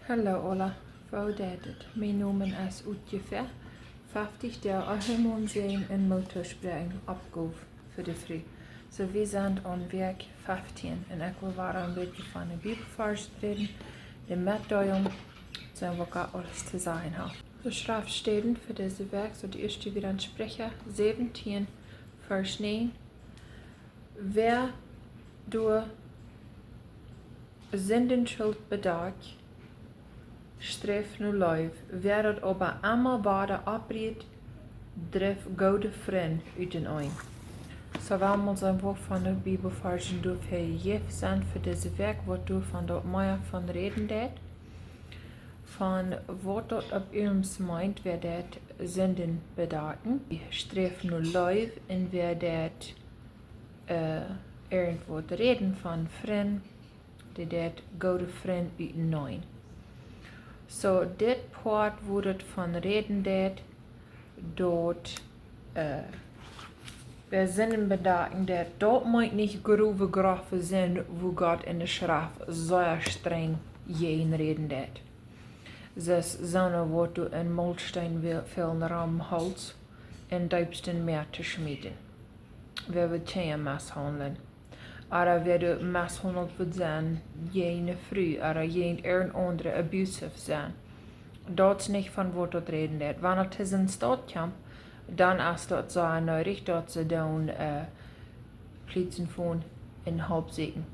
Hallo alla, vejeft. Mijn naam is ongeveer 50 der allemaal zijn en motorspreng opgave voor de vrij. So we zijn aan werk 15 en ik wil waar een beetje van de Bibelvers reden. De metdeum zijn we ook alles te zeggen hebben. De schrift steht für diese Werk, so die erste wieder in Sprecher 17, Vers 9. Wer door Zindenschuld bedacht, sträft nu leew. Wer dat aber einmal wada opprieet, dreft goode Frind uteneen. So werden wir uns einfach von der Bibelversen durch vejeft zijn für diese Werk, wat du von dort mehr von reden dat. Von wat dort op ihrem meint, wer dat Sünden bedachten. Sträft nu leew en wer dat irgendwo reden von Frind, die dat goode Frind uteneen. So, dit part wurde von reden dat dort wir Sinnen bedachten, dat dort meint nicht grove graffe sind, wo Gott in der Schrift so streng jeden reden dat. Das Sonne wird du in Molstein vielen Raum Holz in Deibsten Meer zu schmieden. Wir wird keine Misshandeln. Aber wer du mishandelt wird sein, jene früh, oder jen andere abusive sein. Dort nicht von Wort dort reden dat. Wenn es in Stadt kommt, dann ist dort so nötig, dort sie dann Plätzen von in Hauptsiegen.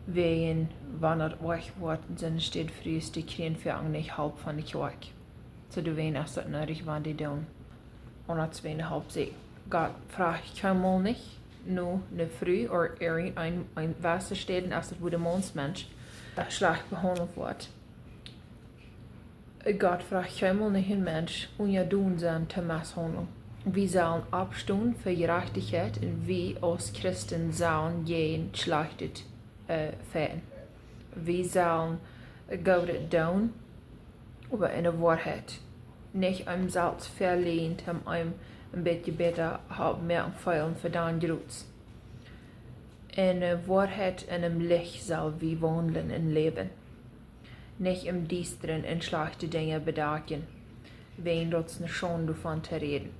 Wegen, wenn es euch wird, dann steht früh, die kriegen für eigentlich halb von der Kirche. So du weißt, ist dort nötig, wenn die dann unter zwei Hauptsiegen. Gott fragt kein Mal nicht. Nu, ne früh oder ein Wasser steht, als es wo der Mensch schlecht behandelt wird. Gott fragt keinmal nicht ein Mensch, tun sein zu misshandeln. Wir sollen abstehen für Gerechtigkeit und wir als Christen sollen jeden schlechtet fähren. Wir sollen goode tun, aber in der Wahrheit. Nicht selbst verlehnt, einem een beetje beter hebben meer feilen voor dan groets. In Wahrheit en im Licht zal wie wandelen en leven. Nicht im Düsteren en schlechte Dinge bedagen, wen dort ne schon davon te reden.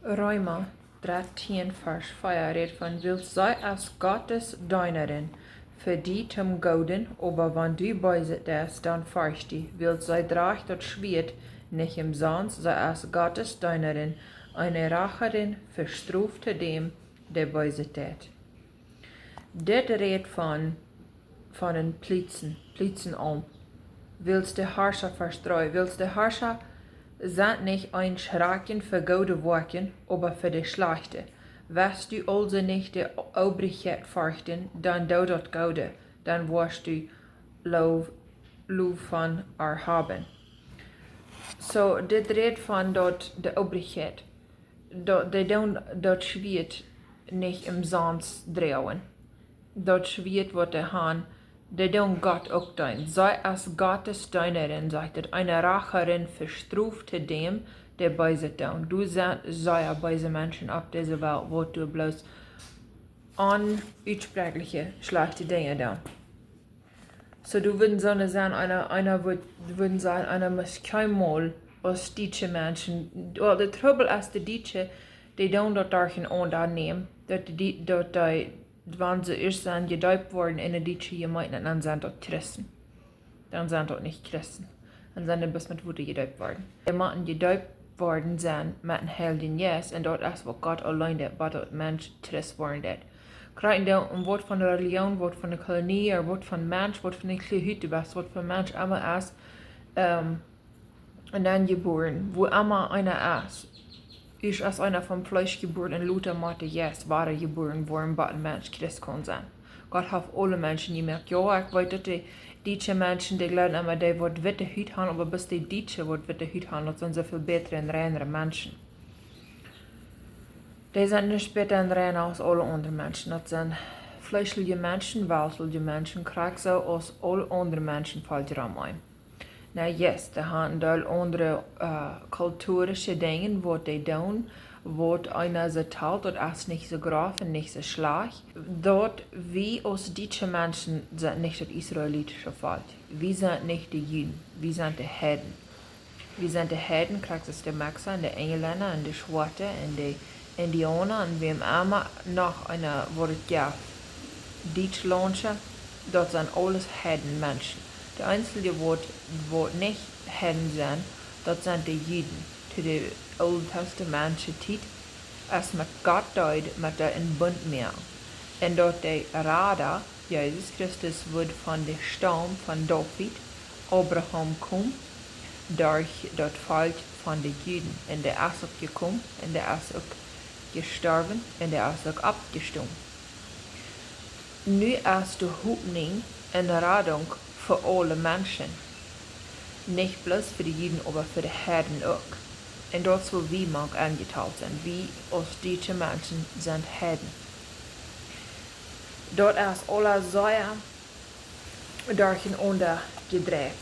Reema 13 Vers 4 redt von Wiels sei als Gottes Dienerin, für die zum Gouden, aber wenn du beiset das, dann fürcht die, Wiels sei dracht dort schwert, nicht im Sonst, sei als Gottes Dienerin, eine Racherin verstrafte dem, der böse tät. Dit redt von den Plätzen um. Willst der Herrscher verstreuen? Willst der Herrscher sind nicht ein Schrecken für gute Worten, aber für die schlechte. Wirst du also nicht der Obrigkeit fürchten, dann dort Gode, dann wirst du Leew von erhaben. So, dit redt von dort der Obrigkeit. Dort schwert nicht im Sonst drehen. Dort schwert wird der Hahn, der don Gott auch dein. Sei als Gottes Dienerin, sagt er, eine Racherin verstrafte dem, der böse tun. Du sei ja böse Menschen auf dieser Welt, wo du bloß unsprechliche, schlechte Dinge tun. So, du würden so sagen, einer würden sagen, einer muss kein Mal als deutsche Menschen, well, der Trouble ist, die Deutsche, die tun dort annehmen, dort wenn sie erst sind gedeutet worden in der deutsche Gemeinde, dann sind dort Christen. Dann sind dort nicht Christen. Dann sind die bis mit Wutte gedeutet worden. Die Menschen gedeutet worden sind mit einem Helden Jesaz, und dort ist, wo Gott allein der, was dort Mensch Christ worden ist. Kriegen da ein Wort von der Religion, Wort von der Kolonie, ein Wort von Mensch, Wort von der Hütte, was Wort von Mensch immer ist, und dann geboren, wo immer einer ist. Ich als einer vom Fleisch geboren und Luther Mathe, yes, war geboren worden, was ein Mensch Christ kann sein. Gott hat alle Menschen gemerkt, ja, ich weiß, dass die deutschen Menschen, die glauben immer, die wird witte Hüte haben, aber bis die Deutsche wird witte Hüte haben, das sind so viel bessere und reinere Menschen. Die sind nicht besser und reiner als alle anderen Menschen. Das sind fleischliche Menschen, wautleew Menschen, kriegen so als alle anderen Menschen fällt dir ein. Na yes, die haben da andere kulturische Dinge, was die tun, wordt einer ze talt, dat is nicht so grof en nicht so schlag. Dort, wie aus deutsche Menschen sind nicht das israelitische Volk. Wir sind nicht die Juden, wir sind die Heiden. Wir sind die Heiden, kriegst es die Maxer und die Engländer und die Schwarze und die Indianer und wir haben immer noch eine, wo es ja, Deutschlandsche, dort sind alles Heidenmenschen. Die einzige, wo nicht Heiden sind, dort sind die Juden. Zu der Old Testamentische Zeit, als mit Gott deut, mit der in Bund mehr. Und dort der Wada, Jesus Christus, wird von der Stamm von David, Abraham kommen, durch das Volk von den Juden. Und der ist auch gekommen, und der ist auch gestorben, und der ist auch abgestorben. Nu ist die Hoffnung eine Rettung für alle Menschen. Nicht bloß für die Juden, aber für die Heiden auch. Und dort, wo wir mag angeteilt sind, wir als deutsche Menschen sind Heiden. Dort ist alle Säure durcheinander gedreht.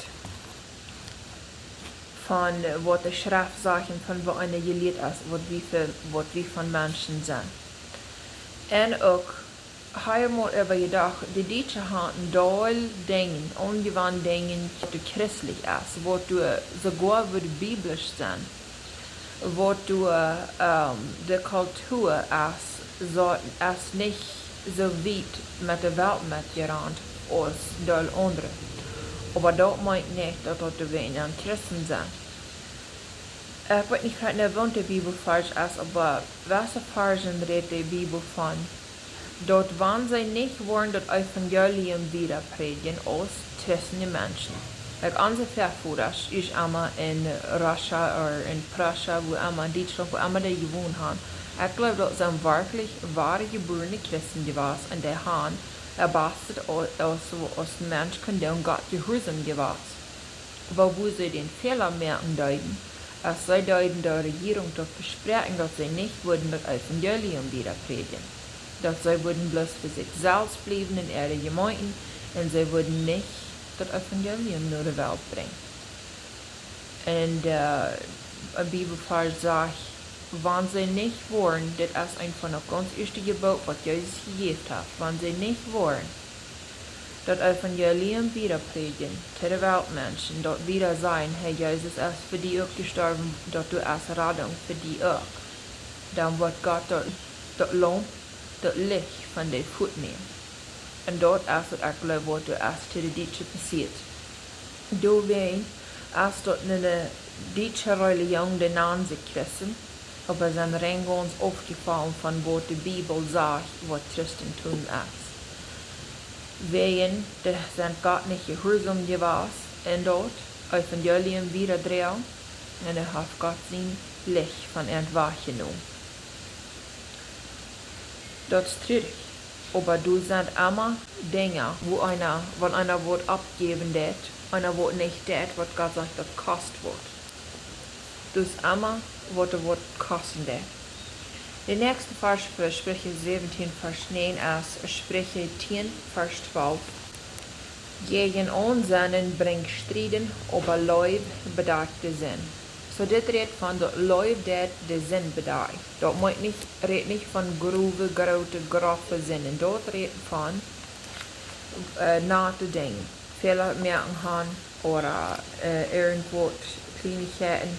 Von was die Schrift sagt, von wo eine gelehrt ist, was wir von Menschen sind. Und auch, hier muss aber gedacht, die Deutschen haben doll Dinge, ungewohnt Dinge, die christlich ist, wo du sogar wird biblisch sein, wo du die Kultur ist, so ist nicht so weit mit der Welt mitgerannt als doll andere. Aber das meint nicht, dass wir ein Christen sind. Ich weiß nicht, wann die Bibel falsch ist, aber welche Versen redet die Bibel von? Dort wann sie nicht wollen, das Evangelium wieder predigen als christliche Menschen. Like unsere Vorväter ist einmal in Russia oder in Prussia, wo einmal in Deutschland, wo einmal die gewohnt haben. Ich glaube, das sind wirklich wahre geborene Christen gewesen und die haben erbastet als Mensch können Gott gehorsam gewesen. Aber wo sie den Fehler merken deuten, als sie deuten der Regierung das versprechen, dass sie nicht würden das Evangelium wieder predigen. Dass sie würden bloß für sich selbst bleiben in ihre Gemeinden und sie würden nicht das Evangelium nur der Welt bringen. Und die Bibelvers sagt, wenn sie nicht wollen, das ist einfach noch ganz erste Gebot, was Jesus gegeben hat, wenn sie nicht wollen, das Evangelium wieder predigen, zu den Weltmenschen, dort wieder sagen, hey, Jesus ist für die auch gestorben, dort du als Rettung für die auch. Dann wird Gott dort Lohn, das Licht von den Fuß nehmen. Und dort ist es auch, was du erst zu den Deutschen passiert. Du weißt, als dort eine deutsche Religion den Namen Christen, aber sind rein ganz aufgefallen von was die Bibel sagt, was Christentum ist. Wegen, die sind Gott nicht gehorsam gewesen, und dort Evangelium wieder drehen, und hat Gott sein Licht von entwahrgenommen. Das ist traurig. Aber du sind immer Dinge, wo wenn einer Wort abgeben wird, einer Wort nicht das, was Gott sagt, das kostet wird. Das ist immer, was das Wort kosten wird. Der nächste Vers für Sprüche 17, Vers 9 ist Sprüche 10, Vers 12. Gegen Unsinnen bringt Striden, aber Leew bedarf der Sinn. So dit redt van dat Leew dat de zin bedaart. Dat redt nicht von grove, grove Sinnen. Dat redt von nate Dingen. Fehler merken haben oder irgendwo Kleinigkeiten.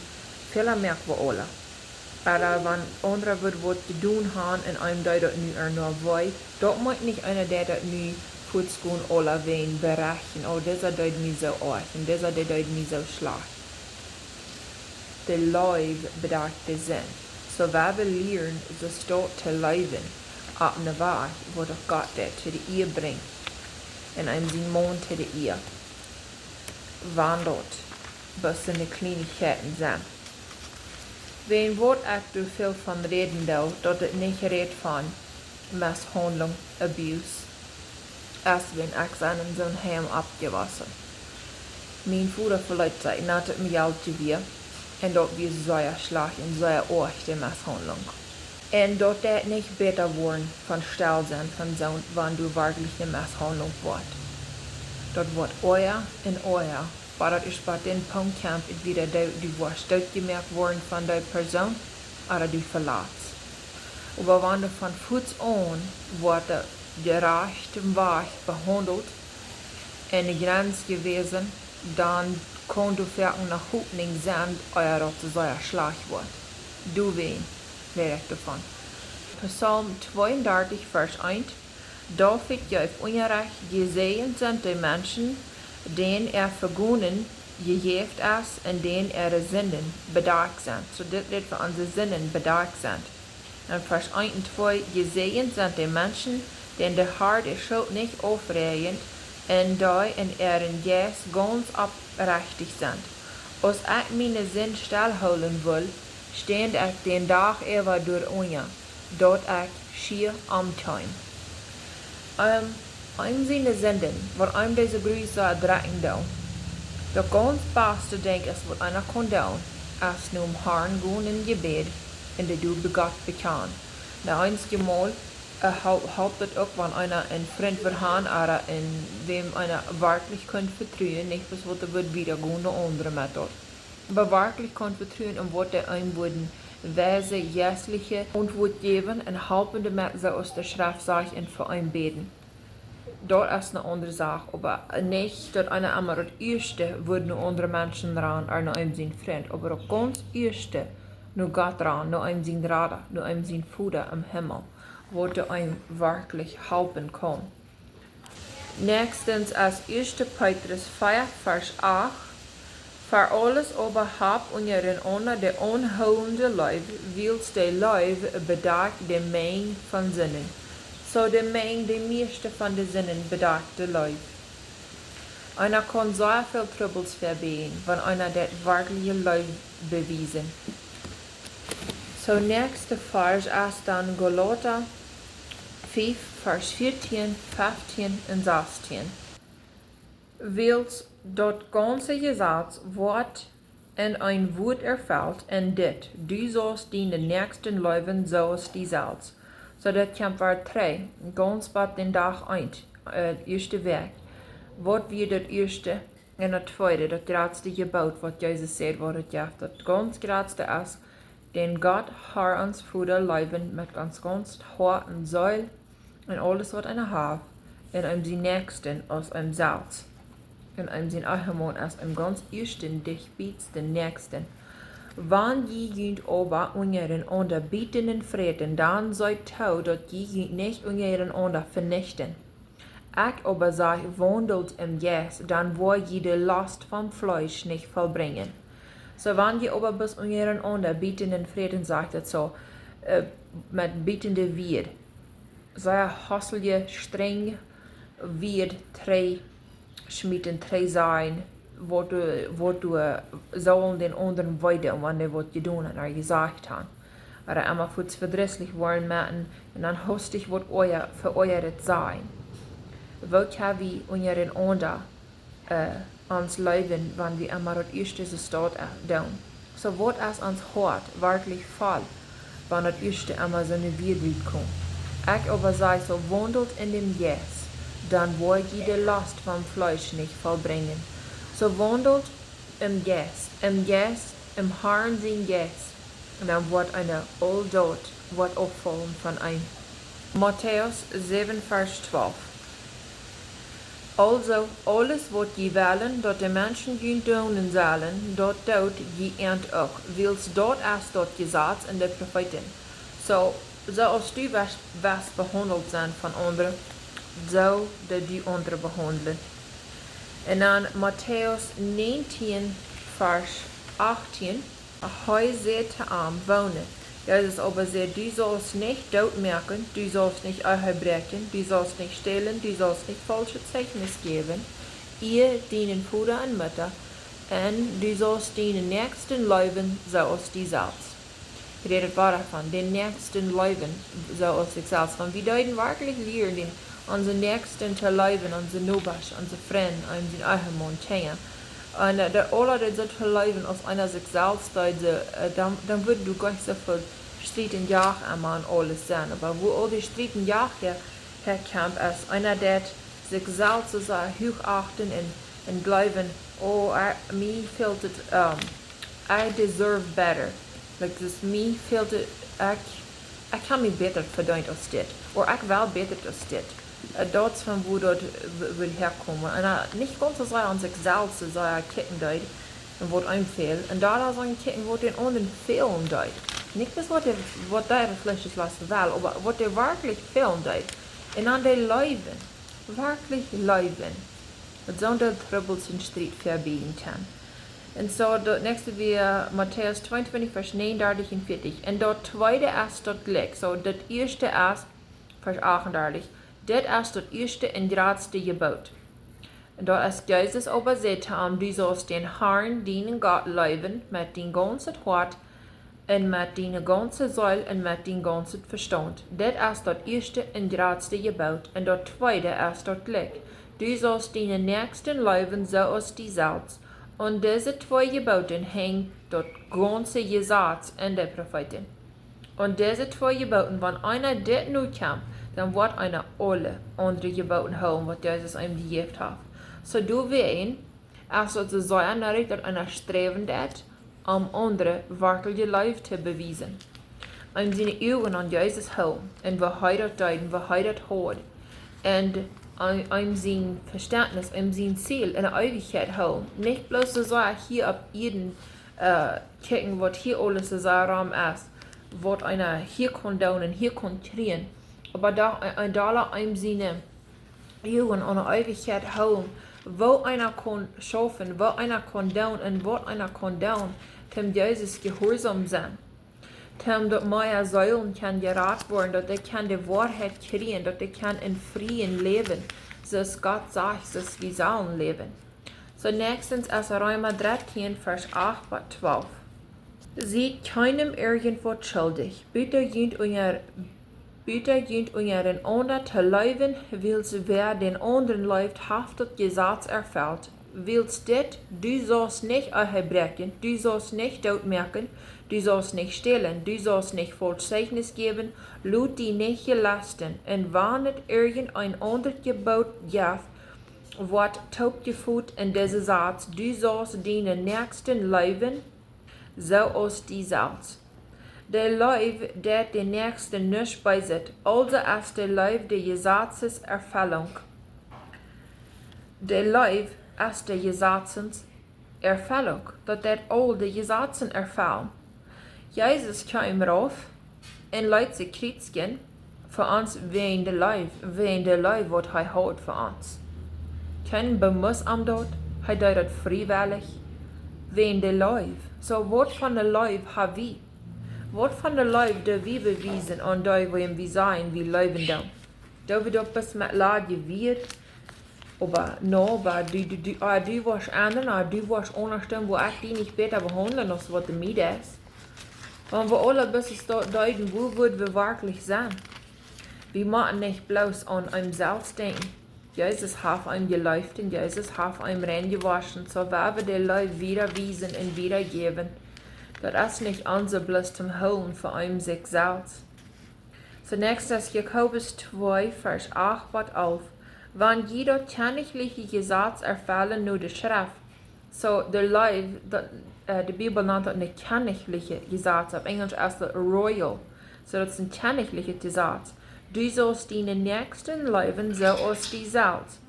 Fehler merken wir alle. Aber wenn andere was zu tun haben und einem das nicht nur weiß, das muss nicht einer, der das nicht vorzugehen alle wen berechnen. Oh, dieser das nicht so arg und dieser das nicht so schlecht. Der Leew bedarf der Sinn. So wenn wir lernen, so steht zu leben, auf eine Weg, wo doch Gott das zu der Ehe bringt. Und einem sein Mond zu der Ehe. Wandelt, was seine Kleinigkeiten sind. Wenn Wort du viel von reden will, dass es nicht redet von Misshandlung, Abuse, als wenn ich seinen Sohn heim abgewaschen. Mein Vater verleiht sich nach dem Geld zu wir, und dort wir sehr schlecht und sehr arg die Misshandlung. Und dort das nicht besser worden von Stell sein von Sohn, wenn du wirklich eine Misshandlung wird. Dort wird euer und euer. Aber das ist bei dem Punkt, wieder du wirst gemerkt worden von der Person, oder du verlässt. Aber wenn du von Fuß an wurde gerecht im Weg behandelt, eine Grenze gewesen, dann kann du vielleicht nach Hoffnung sein, dass es sehr schlecht wird. Du wen, wäre ich davon. Psalm 32, Vers 1. David auf Unrecht gesehen sind die Menschen, denen vergonnen vejeft ist und denen ihre Sinnen bedacht sind. So das wird für unsere Sinnen bedacht sind. Und Vers 1 und 2, gesehen sind die Menschen, denen der Herr die Schuld nicht aufregen, und die in ihren Geist ganz aufrichtig sind. Als ich meine Sinn stillholen will, stehend ich den Tag über durch unja, dort ich schier am Time. Seine Sinden, wat deze Grüße drecken down. Der ganz beste Denk ist, was einer kann down, als nur Herrn gehen in Gebet, in der du begatt bekannt. Der einzige Mal, hauptet auch, wenn einer ein Frind verhaan, oder in wem einer wirklich kann vertrauen, nicht bis was wird wieder gehen, der andere Methode. Aber wirklich kann vertrauen, und was der einem würden, weise, jässliche Antwort geben, und helpende mit so aus der Schrift sagt, und für einen beten. Dort ist eine andere Sache, aber nicht, dass einer einmal das Erste würden andere Menschen ran, oder nur einem sein Freund, aber das ganz Erste, nur Gott ran, nur einem sein Rader, nur einem sein Fuder im Himmel, wo der einem wirklich helfen kann. Nächstens als 1. Petrus 4, Vers 8, für alles aber habt unseren Honor der unholende Leib, Wiels der Leib bedacht der Menge von Sinnen. So der Menge die meiste von den Sinnen bedacht der Leib. Einer kann sehr viel Troubles verbehen, wenn einer das wirkliche Leib bewiesen. So nächste Vers ist dann Galater 5, Vers 14, 15 und 16. Wiels dort ganze Jesaz woat in ein Wuat erfelt, und dit, du sollst dienen nächsten Leewen zoals die selfst. So dat kjemt waar 3, ganz bad den Tag 1, erste Werk. Wat wir das erste und das zweite, das grootste Gebot, was Jesaz sagt, was het jeft. Das ganz grootste ist, den Gott Herr uns Vater leiden mit ganz Hart und Seil und alles, was einer hat, und sie nächsten aus einem selbst. Und sein Eigenmann als einem ganz ersten, dich bietet den nächsten. Wann je jünt aber unseren unterbietenden Frieden, dann seid tau, dass je jünt nicht unseren unter vernichten. Ich aber sei, wandelt im Jes, dann wo je die Last vom Fleisch nicht vollbringen. So wann je aber bis unseren unterbietenden Frieden sagt, so, mit bietende Wied, sei hassel je streng, Wied, drei schmieden, drei sein, wo du sollen den anderen weiden, wann die was gedaan oder gesagt haben. Oder einmal für verdrisslich worden machen, und dann hast ich, was für euer sein. Wollt ja wie unseren Ander ans Leben, wenn wir einmal das erste so steht down. So was es ans Hort wirklich fall, wenn das erste einmal so eine Wiederheit kommt. Ich aber sei so, wandelt in dem Jes, dann wo je die Last vom Fleisch nicht vollbringen. So wandelt im Jes, im Herrn sein Jes, und dann wird eine All-Dot auffallen von einem. Matthäus 7, Vers 12. Also, alles, was je wollen, dort die Menschen gehen tun sollen, dort tut je ent auch, Wiels dort erst dort Jesaz in der Propheten. So als du was behandelt sind von anderen, so dass du andere behandeln. Und dann Matthäus 19, Vers 18, Heu seht am wohnen. Jesus aber sagt, du sollst nicht daut merken, du sollst nicht brechen, du sollst nicht stehlen, du sollst nicht falsche Zeugnis geben. Ihr dienen Vater und Mutter, und du sollst den nächsten leiden, so als die selbst. Redet war davon, den nächsten leiden, so als sich selbst. Und wir deuten wirklich lernen, unsere Nächsten zu leiden, unsere Nobasch, unsere Freunde, unseren Eigenmann, kennen. Und der alle, die so zu leiden, als einer sich selbst, dann würden du gar nicht so viel Streiten Jahre einmal und alles sein. Aber wo all die Streiten Jahre herkommt, ist einer, der sich selbst so hochachten und glauben, oh, me felt it, I deserve better. Like, dus mij fehlt het, ik kan me beter verdienen als dit. Of ik wel beter als dit. Dat is van wo dat wil herkomen. En niet ganz so sehr an sich selbst, so kicken deed. En wat einem fehlt. En daar zijn kicken wat den anderen fehlen deed. Nicht das, was der vielleicht ist, was will, aber was der wirklich fehlen deed. En aan de leewen. Wirklich leewen. Dat zo'n dat troubles in strijd verbieden kan. En zo, dat nächste weer Matthäus 22, vers 39 en 40. En dat tweede is dat gelijk. Zo, dat eerste is, vers 38. Dit is dat eerste en grootste gebod. En dat is Jesaz overzet du sollst den Herrn, deinen Gott leewen, met den ganzen hart, en met den ganzen ziel, en met den ganzen verstand. Dit is dat eerste en grootste gebod. En dat tweede is dat gelijk. Du sollst deinen Näakjsten leewen, zoals die zelfs. Und diese zwei Geboten hängen das ganze Jesaz in der Propheten. Und diese zwei Geboten, wenn einer das nur kann, dann wird einer alle andere Geboten haben, was Jesus ihm gegeben hat. So du wen, als het zo zijn nodig dat einer streven dat, andere werkelijke Leew te bewijzen. Om zijn ogen aan Jesus houden, en wat hij dat deed, en wat hij dat hoort. En om zijn verständnis, om zijn ziel in de eeuwigheid houden. Niet bloos zo hier op jeden kijken wat hier alles zo raam is. Wat einer hier kon doen en hier kon kriegen. Aber da om zijn ogen aan de eeuwigheid houden. Wo einer kon schaffen, wo einer kon doen en wat einer kon doen. Tem Jesus gehorsam zijn. Tem dat mijn zuilen kan geraakt worden, dat ik kan de waarheid krijgen, dat ik kan in vrede leven, zoals God zegt, zoals we zullen leven. So nächstens is Reema 13, vers 8 tot 12. Seid keinem irgendwo schuldig, bitte euren ander te leewen, wils wer den anderen leeft, haft het Jesaz erfelt. Wils dit, du sollst nicht aunje'trocken, du sollst nicht daut merken, du sollst nicht stehlen, du sollst nicht falsch Zeugnis geben, lud die nicht gelasten, und wanneer irgendein ander Gebot gaf, wat topgevoed in deze Satz, du sollst deinen Näakjsten leewen, zoals die zelfs. De Leew dat de Näakjsten nicht bezit, also is de Leew de Jesazes erfellung. De Leew is de Jesazens erfellung, dat al de Jezazen erfallen. Jezus kwam rauf en leidt zich kritieken voor ons ween de Leew wat hij houdt voor ons. Kein bemus am dood, hij deed het vrijwillig, ween de Leew. So wat van de Leew ha wie? Wat van de Leew de wie bewijzen aan die wie zijn, wie leven dan? Da we dat best met laat gewierd, aber no, du was anderen, du was onderstem, wo ik die niet beter behandelen als wat de meid is. Want we alle best duiden, wo würden wir wirklich sein? Wir machen nicht bloß an einem selbst denken. Jesus hat einem geläuft und Jesus hat einem reingewaschen, so werden wir die Leute wieder wiesen und wiedergeben. Das ist nicht unser bloß zum Holen für einem sich selbst. So nächstes Jakobus 2, Vers 8 bis 11. Wenn jeder königliche Gesetz erfüllen nur die Schrift, so der Leew, die Bibel nennt das eine königliche Gesetz, auf Englisch ist das royal, so das ist ein königliches Gesetz. Du sollst deinen Nächsten leewen, so als die selbst.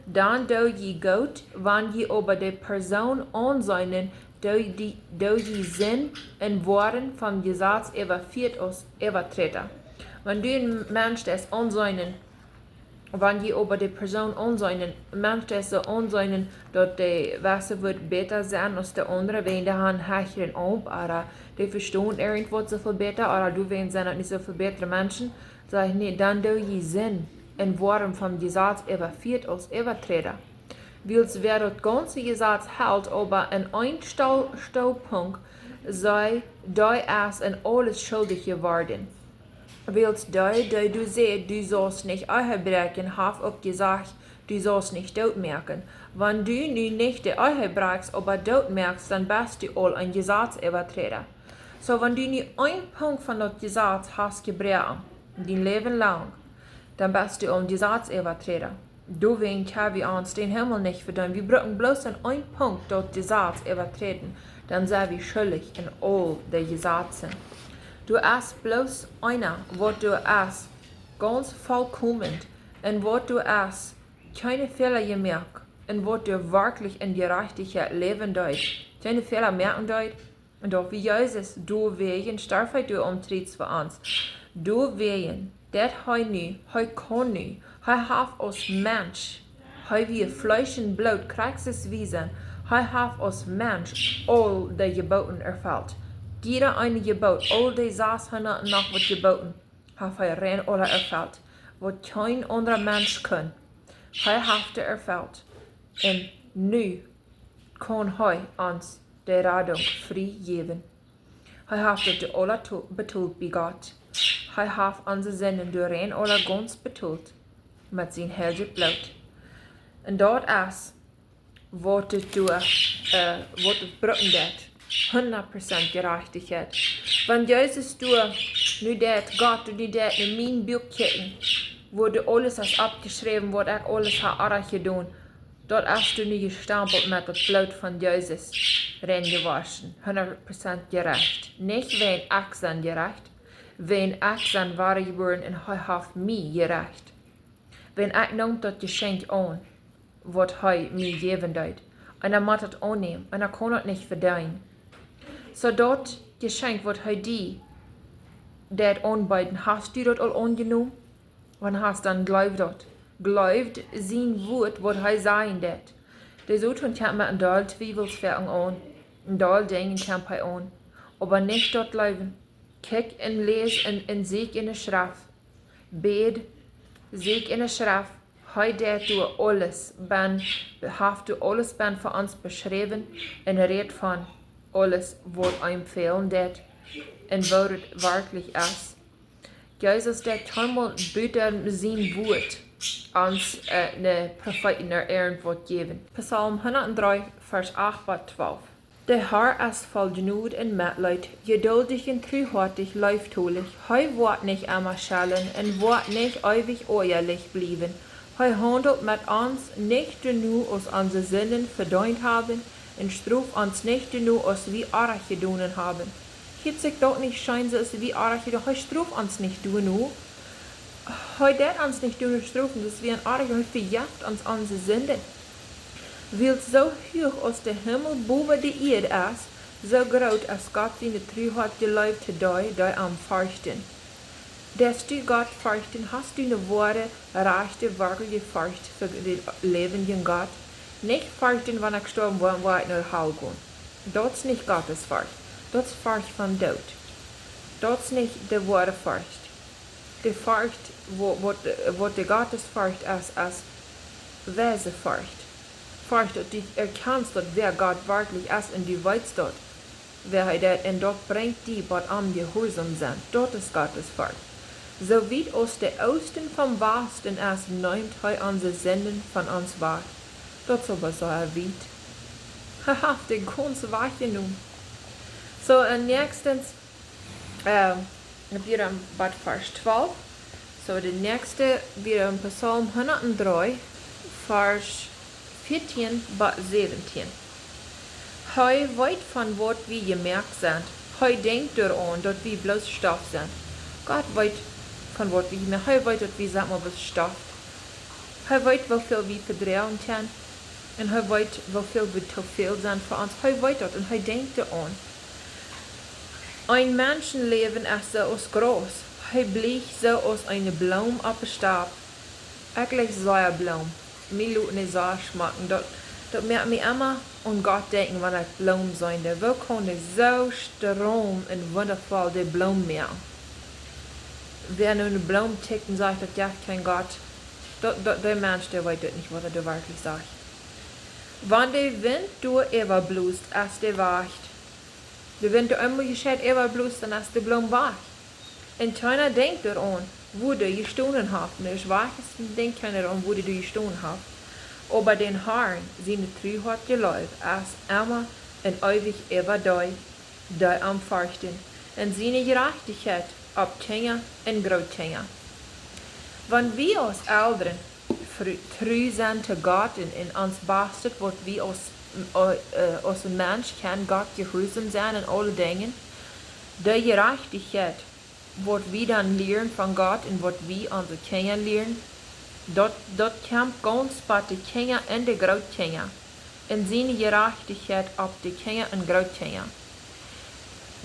Dann do je goode, wann je über die Person ansehen, do je Sinn und Worten vom Gesetz übertreten. Wenn du ein Mensch das ansehen, wenn je über die Person ansehen, Mensch das so ansehen, dass die Wasser wird besser sein als der andere, wenn die haben höheren Ob, oder die verstehen irgendwas so viel besser, oder du wenn sind nicht so viel bessere Menschen, sag ich nee, dann do je Sinn und Worten vom Gesetz überführt als Übertreter. Wiels wer das ganze Gesetz hält, aber an ein Standpunkt sei, da ist an alles schuldig geworden. Wiels da du seht, du sollst nicht aunje'trocken, haft auch gesagt, du sollst nicht daut merken. Wenn du nu nicht die aunje'trockst, aber daut merkst, dann bist du all ein Gesetzübertreter. So, wenn du nu ein Punkt von das Gesetz hast gebrochen, dein Leben lang, dann bist du ein Gesetzübertreter. Du wen haben wir uns den Himmel nicht verdient. Wir brauchen bloß an einen Punkt dort Jesaz übertreten, dann sind wir schuldig in all der Jesazen. Du hast bloß einer, wo du hast ganz vollkommen, und wo du hast keine Fehler gemerkt, und wo du wirklich in Gerechtigkeit leben deut, keine Fehler merken deut, und doch wie Jesaz, du wegen Starfheit du umtrittst für uns. Du wegen, dat hei nu, hei kann nu, hei haf aus Mensch, hei wie Fleisch und Blut, kraxes Wiesen, hei haf aus Mensch all de Geboten erfelt. Jeder eine Gebot, all die 600 noch wat geboten, haf hei rein alle erfelt, wat kein anderer Mensch kann. Hei hafte erfelt, und nu kann hei uns de Radung frei geben. Hei hafte de alle betult bei Gott. Hij heeft onze zinnen doorheen alle gans betult, met zijn heilig bloed. En dat is wat het brokken deed, 100% gerechtigheid. Want Jesaz nu dat Gott du nu dat in mijn boek kijken, wo du alles hast abgeschreven, wat ik alles heb gedaan, dat is du nu gestampeld met het bloed van Jesaz reingewaschen, 100% gerecht. Niet wegen ik zijn gerecht, wenn ich sein wahre geboren en hij heeft mij gerecht. Wenn ich neem dat geschenk aan, wat hij mij geven deed, en moet het aannemen, en kan het niet verdienen. So dat geschenk wat hij die, dat aanbieden, hast du dat al aangenomen? Wanneer hast dan geloof dat? Gelooft zijn woord wat hij zeggen deed. De zoeten kan met een dal twijfelsverken aan, een dal dingen kan hij aan, aber niet dat geloven. Kijk en lees en zie in de schrift. Bid, zie in de schrift. Hij deed du alles, heeft du alles voor ons beschreven en redt van alles wat hem fehlen deed en wat het werkelijk is. Jesaz deed helemaal buiten zijn woord ons de profeten naar ehren wordt geven. Psalm 103, vers 8 tot 12. De Heer is vol Jnod en medleid, geduldig en treuhartig, lieftolig. Hij wordt niet immer schelden en wordt niet ewig ehrlich blijven. Hij handelt met ons niet genoeg als onze zinnen verdient hebben en straft ons niet genoeg als we erg gedaan hebben. Heeft zich dat niet schijn als we erg gedaan? Hij straft ons niet genoeg. Hij deed ons niet doen strafen, dus we een erg en verjeft ons onze zinnen. Wiels zo hoog als de Himmel boven de Erde is, zo groot als Gott seine Treuheit gelobt die am fürchten. Dass du Gott fürchten, hast du eine wahre, rechte, wirkliche Furcht für den lebendigen Gott. Nicht fürchten, wenn ich gestorben bin, wo ich nach Hause gehe. Das ist nicht Gottes Furcht. Das ist Furcht von Daut. Das ist nicht die wahre Furcht. Die Furcht, wo die Gottes Furcht ist Wesefurcht. Furcht, dass du erkennst, wer Gott wirklich ist und du weißt dort, wer er das und dort bringt die, was am Gehorsam sind. Dort ist Gottes Furcht. So wie aus der Osten vom Westen ist, nimmt er unsere Sünden von uns wahr. Dort ist aber so weit. Er hat die ganze Wache nun. So, nächstens, wir bei Vers 12. So, der nächste, wir im Psalm 103, Vers 14 bis 17. Hij weet van wat we gemerkt zijn. Hij denkt eraan dat we bloos stof zijn. Gott weet van wat we gemerkt zijn. Hij weet dat we zeg maar bloos stof. Hij weet hoeveel we verdrijven zijn. En hij weet hoeveel we te veel zijn voor ons. Hij weet dat en hij denkt eraan. Ein Menschenleben ist so als groß. Hij bleicht so als eine Blume op een Stab. Eigentlich so eine Blume. Mir lassen nicht so schmecken. Das merkt mich immer an Gott denken, wenn ich Blumen sein. Wo kann ich so strom und wundervoll die Blumen merken? Wer nur eine Blume tickt und sagt, das ist kein Gott, der Mensch, der weiß nicht, was er wirklich sagt. Wenn der Wind durch überblust, ist der weicht. Der Wind durch einmal gescheit überblust, dann ist die Blume weich. Und keiner denkt daran, wo du gestohlen hast. Der Schwacheste denkt keiner daran, wo du gestohlen hast. Aber den Herrn, seine Treuheit geläuft, ist immer und ewig die am fürchten. Und seine Gerechtigkeit ab Tänge und Großtänge. Wenn wir als Eltern true zijn te God in ons bastet, wat we als een mens kan God gehoorzaam zijn in alle dingen. De gerechtigheid, wat we dan leren van God en wat we onze kinderen leren, dat komt ganz bij de kinderen en de grootkinderen. En zijn gerechtigheid op de kinderen en grootkinderen.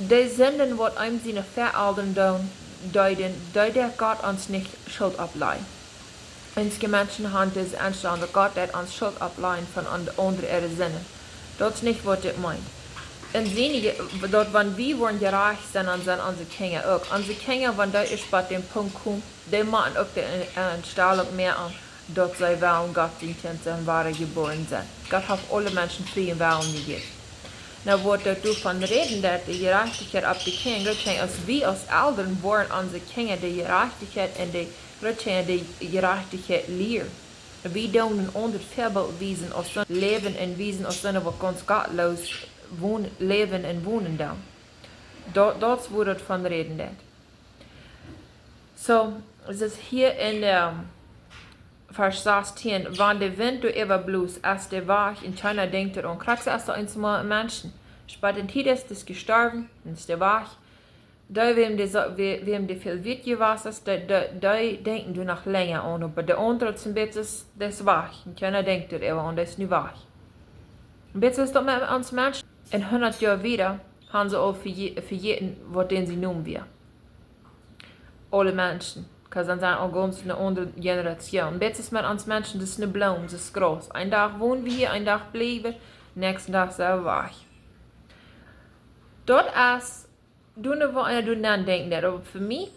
De zinden wat einem zijn verouderen duiden, dat God ons niet schuld opleidt. Einige Menschen haben diese Anstellung, dass Gott hat uns Schuld ableihen von anderen ihre Sinne. Das ist nicht, was das meint. Und dort, wenn wir wollen gerecht sind, dann sind unsere Kinder auch. Unsere Kinder, wenn da ist bei dem Punkt kommen, die machen auch die Anstellung mehr an, dass sie wollen Gott dienen und wahre geboren sind. Gott hat alle Menschen freien Willen gegeben. Na, was du von reden, dass die Gerechtigkeit auf die Kinder, als wir als Eltern wollen unsere Kinder die Gerechtigkeit und die die gerechtigheid leer. We doen een ander voorbeeld wijzen als zijn leven en wijzen als zijn wat ganz gottloos leven en wonen dan. Dat is waar het van reden dat. So, es ist hier in Vers 16, wann der Wind du überblust, als der Wach in China denkt und kriegst erst eins mal Menschen. Spät in Tid ist gestorben, und ist der Wach. Da wem die viel wird gewasst ist, da denken du noch länger an, aber der andere zum Beispiel ist das wach. Und keiner denkt darüber und das ist nicht wach. Und jetzt ist das mit uns Menschen. In 100 Jahren wieder haben sie auch verjeten, was den sie nun wir. Alle Menschen. Kann dann sagen, auch ganz eine andere Generation. Und jetzt ist mit uns Menschen, das ist eine Blume, das ist groß. Ein Tag wohnen wir hier, ein Tag bleiben, nächsten Tag sind wir wach. Dort ist du ne wat du nan denken dat, aber für mich,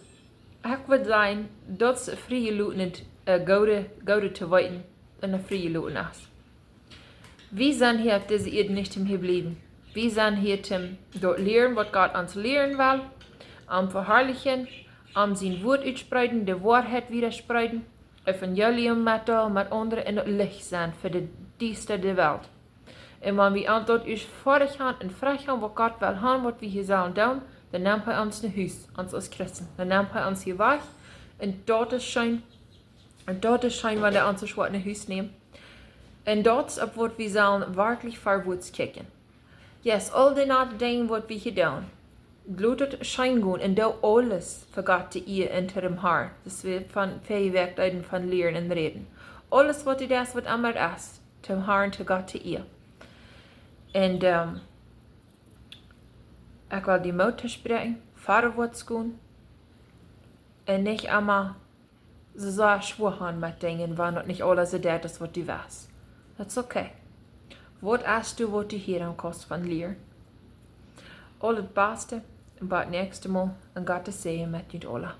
ich würde sagen, dass freie Leute nicht goode zu weiten und eine freie Leute ist. Wir sind hier auf dieser Erde nicht zum hier bleiben. Wir sind hier zum dort lernen, was Gott uns lehren will, verherrlichen, sein Wort ausspreiten, der Wahrheit widerspreiten, Evangelium mit anderen in das Licht sein für die Dienste der Welt. Und wenn wir an dort uns vorig haben und frei haben, was Gott will haben, was wir hier sollen tun, dann nimmt er uns ein Haus, uns als Christen. Dann nimmt er uns hier weg und dort ist schön, wenn er uns ein Haus nimmt. Und dort ist, obwohl wir sollen wirklich vorwärts kicken. Yes, all die Dinge, was wir hier tun, blutet schein gehen und da alles für Gott zu ihr hinter dem Haar. Das wird von vejeft von Lehren und Reden. Alles, was ihr das, was immer ist, zum Haar und zu Gott zu ihr. Und, ich will die Mutter sprechen, vorwärts gehen und nicht immer so schwur haben mit Dingen, weil nicht alles so das ist, was du weißt. Das ist okay. Was hast du, was du hier am Kost von Leer? Alles Beste und bis nächstes Mal und Gottes Segen mit euch alle.